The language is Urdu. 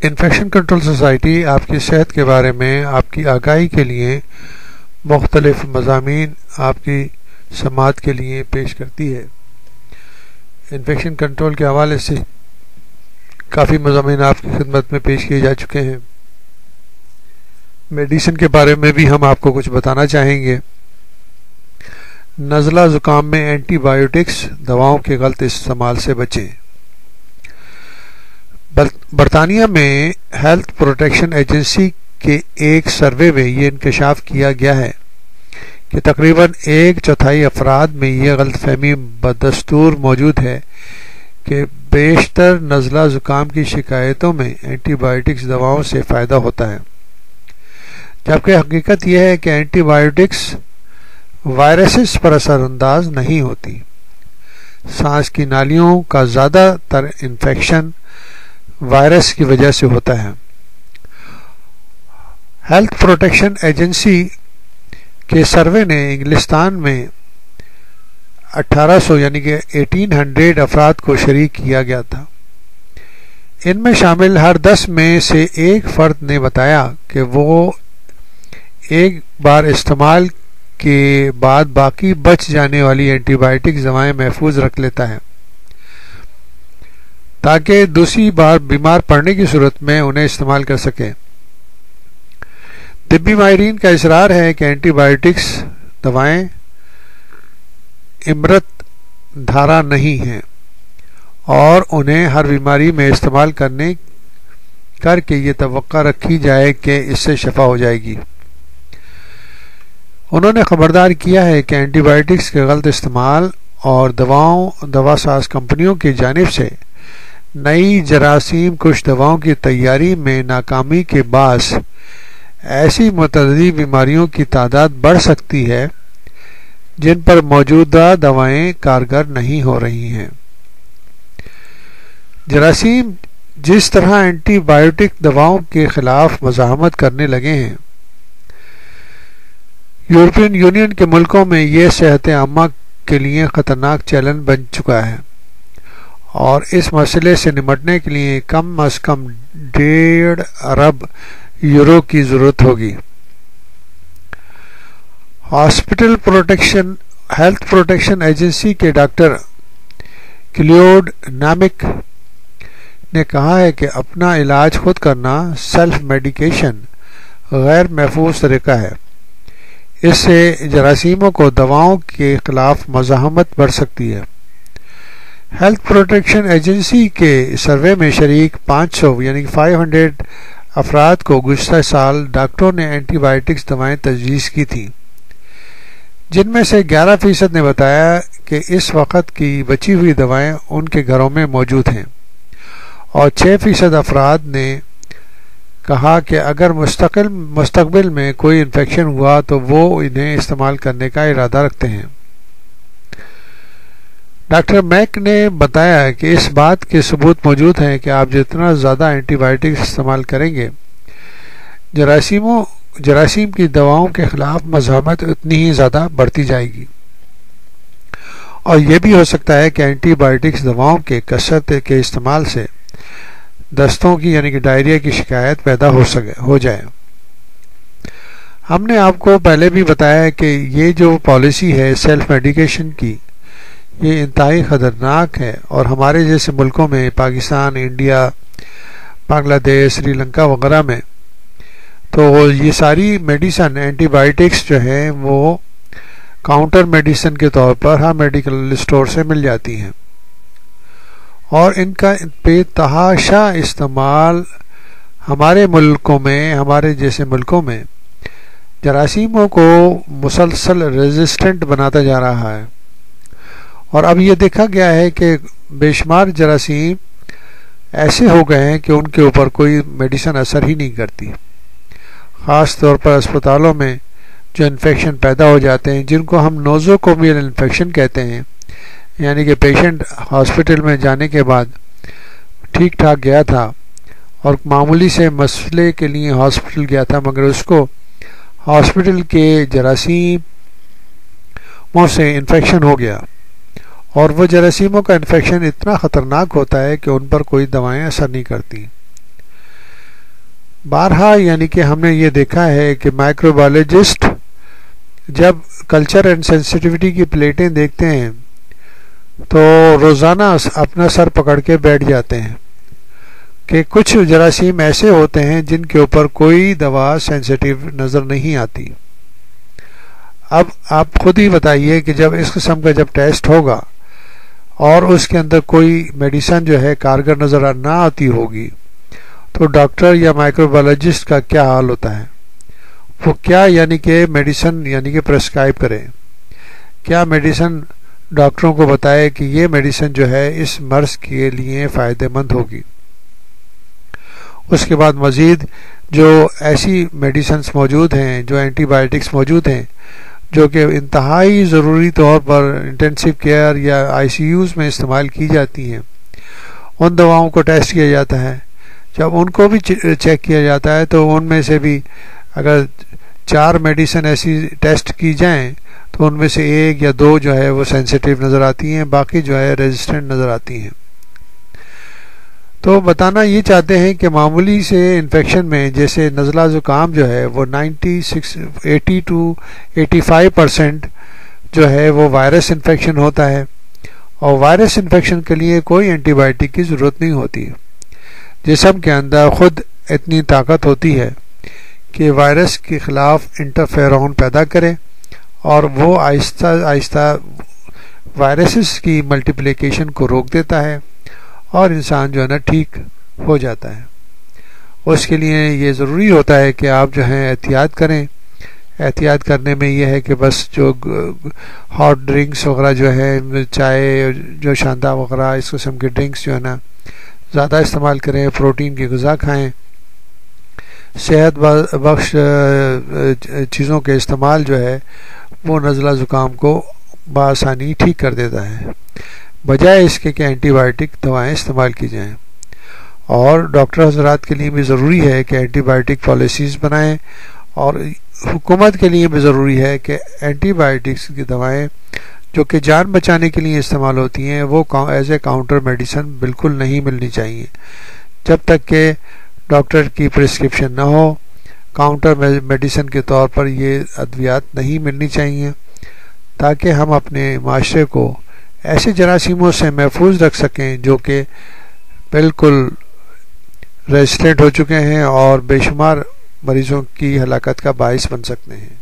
انفیکشن کنٹرول سوسائٹی آپ کی صحت کے بارے میں آپ کی آگاہی کے لیے مختلف مضامین آپ کی سماعت کے لیے پیش کرتی ہے۔ انفیکشن کنٹرول کے حوالے سے کافی مضامین آپ کی خدمت میں پیش کیے جا چکے ہیں۔ میڈیسن کے بارے میں بھی ہم آپ کو کچھ بتانا چاہیں گے۔ نزلہ زکام میں اینٹی بایوٹکس دواؤں کے غلط استعمال سے بچیں۔ برطانیہ میں ہیلتھ پروٹیکشن ایجنسی کے ایک سروے میں یہ انکشاف کیا گیا ہے کہ تقریباً 1/4 افراد میں یہ غلط فہمی بدستور موجود ہے کہ بیشتر نزلہ زکام کی شکایتوں میں اینٹی بایوٹکس دواؤں سے فائدہ ہوتا ہے، جبکہ حقیقت یہ ہے کہ اینٹی بایوٹکس وائرسز پر اثر انداز نہیں ہوتی۔ سانس کی نالیوں کا زیادہ تر انفیکشن وائرس کی وجہ سے ہوتا ہے۔ ہیلتھ پروٹیکشن ایجنسی کے سروے نے انگلستان میں 1800 یعنی کہ 1800 افراد کو شریک کیا گیا تھا۔ ان میں شامل ہر 10 میں سے ایک فرد نے بتایا کہ وہ ایک بار استعمال کے بعد باقی بچ جانے والی اینٹی بایوٹک دوائیں محفوظ رکھ لیتا ہے تاکہ دوسری بار بیمار پڑنے کی صورت میں انہیں استعمال کر سکے۔ طبی ماہرین کا اصرار ہے کہ اینٹی بایوٹکس دوائیں امرت دھارا نہیں ہیں اور انہیں ہر بیماری میں استعمال کر کے یہ توقع رکھی جائے کہ اس سے شفا ہو جائے گی۔ انہوں نے خبردار کیا ہے کہ اینٹی بایوٹکس کے غلط استعمال اور دوا ساز کمپنیوں کی جانب سے نئی جراثیم کش دواؤں کی تیاری میں ناکامی کے باعث ایسی متعدی بیماریوں کی تعداد بڑھ سکتی ہے جن پر موجودہ دوائیں کارگر نہیں ہو رہی ہیں۔ جراثیم جس طرح اینٹی بایوٹک دواؤں کے خلاف مزاحمت کرنے لگے ہیں، یورپین یونین کے ملکوں میں یہ صحت عامہ کے لیے خطرناک چیلنج بن چکا ہے اور اس مسئلے سے نمٹنے کے لیے کم از کم 1.5 ارب یورو کی ضرورت ہوگی۔ ہیلتھ پروٹیکشن ایجنسی کے ڈاکٹر کلیوڈ نامک نے کہا ہے کہ اپنا علاج خود کرنا سیلف میڈیکیشن غیر محفوظ طریقہ ہے۔ اس سے جراثیموں کو دواؤں کے خلاف مزاحمت بڑھ سکتی ہے۔ ہیلتھ پروٹیکشن ایجنسی کے سروے میں شریک 500 یعنی 500 افراد کو گزشتہ سال ڈاکٹروں نے اینٹی بایوٹکس دوائیں تجویز کی تھیں، جن میں سے 11% نے بتایا کہ اس وقت کی بچی ہوئی دوائیں ان کے گھروں میں موجود ہیں، اور 6% افراد نے کہا کہ اگر مستقبل میں کوئی انفیکشن ہوا تو وہ انہیں استعمال کرنے کا ارادہ رکھتے ہیں۔ ڈاکٹر میک نے بتایا کہ اس بات کے ثبوت موجود ہیں کہ آپ جتنا زیادہ اینٹی بایوٹکس استعمال کریں گے، جراثیم کی دواؤں کے خلاف مزاحمت اتنی ہی زیادہ بڑھتی جائے گی، اور یہ بھی ہو سکتا ہے کہ اینٹی بایوٹکس دواؤں کے کثرت کے استعمال سے دستوں کی یعنی کہ ڈائریا کی شکایت پیدا ہو جائے۔ ہم نے آپ کو پہلے بھی بتایا کہ یہ جو پالیسی ہے سیلف میڈیکیشن کی، یہ انتہائی خطرناک ہے، اور ہمارے جیسے ملکوں میں پاکستان، انڈیا، بنگلہ دیش، سری لنکا وغیرہ میں تو یہ ساری میڈیسن اینٹی بایوٹکس جو ہیں وہ کاؤنٹر میڈیسن کے طور پر ہر میڈیکل اسٹور سے مل جاتی ہیں، اور ان کا بے تحاشا استعمال ہمارے جیسے ملکوں میں جراثیموں کو مسلسل ریزسٹنٹ بناتا جا رہا ہے، اور اب یہ دیکھا گیا ہے کہ بے شمار جراثیم ایسے ہو گئے ہیں کہ ان کے اوپر کوئی میڈیسن اثر ہی نہیں کرتی، خاص طور پر اسپتالوں میں جو انفیکشن پیدا ہو جاتے ہیں، جن کو ہم نوزوکومیل انفیکشن کہتے ہیں، یعنی کہ پیشنٹ ہاسپٹل میں جانے کے بعد ٹھیک ٹھاک گیا تھا اور معمولی سے مسئلے کے لیے ہاسپٹل گیا تھا، مگر اس کو ہاسپٹل کے جراثیموں سے انفیکشن ہو گیا، اور وہ جراثیموں کا انفیکشن اتنا خطرناک ہوتا ہے کہ ان پر کوئی دوائیں اثر نہیں کرتی۔ بارہا یعنی کہ ہم نے یہ دیکھا ہے کہ مائکروبایولوجسٹ جب کلچر اینڈ سینسٹیوٹی کی پلیٹیں دیکھتے ہیں تو روزانہ اپنا سر پکڑ کے بیٹھ جاتے ہیں کہ کچھ جراثیم ایسے ہوتے ہیں جن کے اوپر کوئی دوا سینسیٹیو نظر نہیں آتی. اب آپ خود ہی بتائیے کہ جب اس قسم کا جب ٹیسٹ ہوگا اور اس کے اندر کوئی میڈیسن جو ہے کارگر نظر نہ آتی ہوگی تو ڈاکٹر یا مائکروبایولوجسٹ کا کیا حال ہوتا ہے؟ وہ کیا یعنی کہ میڈیسن یعنی کہ پرسکرائب کرے، کیا میڈیسن ڈاکٹروں کو بتائے کہ یہ میڈیسن جو ہے اس مرض کے لیے فائدہ مند ہوگی. اس کے بعد مزید جو ایسی میڈیسنز موجود ہیں، جو اینٹی بایوٹکس موجود ہیں جو کہ انتہائی ضروری طور پر انٹینسیو کیئر یا آئی سی یوز میں استعمال کی جاتی ہیں، ان دواؤں کو ٹیسٹ کیا جاتا ہے. جب ان کو بھی چیک کیا جاتا ہے تو ان میں سے بھی اگر 4 میڈیسن ایسی ٹیسٹ کی جائیں تو ان میں سے 1 یا 2 جو ہے وہ سینسیٹیو نظر آتی ہیں، باقی جو ہے ریزسٹنٹ نظر آتی ہیں. تو بتانا یہ چاہتے ہیں کہ معمولی سے انفیکشن میں جیسے نزلہ زکام جو ہے وہ 80 to 85% جو ہے وہ وائرس انفیکشن ہوتا ہے، اور وائرس انفیکشن کے لیے کوئی اینٹی بائیوٹک کی ضرورت نہیں ہوتی. جسم کے اندر خود اتنی طاقت ہوتی ہے کہ وائرس کے خلاف انٹرفیرون پیدا کرے اور وہ آہستہ آہستہ وائرسز کی ملٹیپلیکیشن کو روک دیتا ہے اور انسان جو ہے نا ٹھیک ہو جاتا ہے. اس کے لیے یہ ضروری ہوتا ہے کہ آپ جو ہیں احتیاط کریں. احتیاط کرنے میں یہ ہے کہ بس جو ہاٹ ڈرنکس وغیرہ جو ہے، چائے جو شاندہ وغیرہ اس قسم کے ڈرنکس جو ہے نا زیادہ استعمال کریں، پروٹین کی غذا کھائیں، صحت بخش چیزوں کے استعمال جو ہے وہ نزلہ زکام کو بآسانی ٹھیک کر دیتا ہے، بجائے اس کے کہ اینٹی بایوٹک دوائیں استعمال کی جائیں. اور ڈاکٹر حضرات کے لیے بھی ضروری ہے کہ اینٹی بایوٹک پالیسیز بنائیں، اور حکومت کے لیے بھی ضروری ہے کہ اینٹی بایوٹکس کی دوائیں جو کہ جان بچانے کے لیے استعمال ہوتی ہیں وہ ایز اے کاؤنٹر میڈیسن بالکل نہیں ملنی چاہیے. جب تک کہ ڈاکٹر کی پرسکرپشن نہ ہو، کاؤنٹر میڈیسن کے طور پر یہ ادویات نہیں ملنی چاہیے، تاکہ ہم اپنے معاشرے کو ایسے جراثیموں سے محفوظ رکھ سکیں جو کہ بالکل ریزسٹنٹ ہو چکے ہیں اور بے شمار مریضوں کی ہلاکت کا باعث بن سکتے ہیں.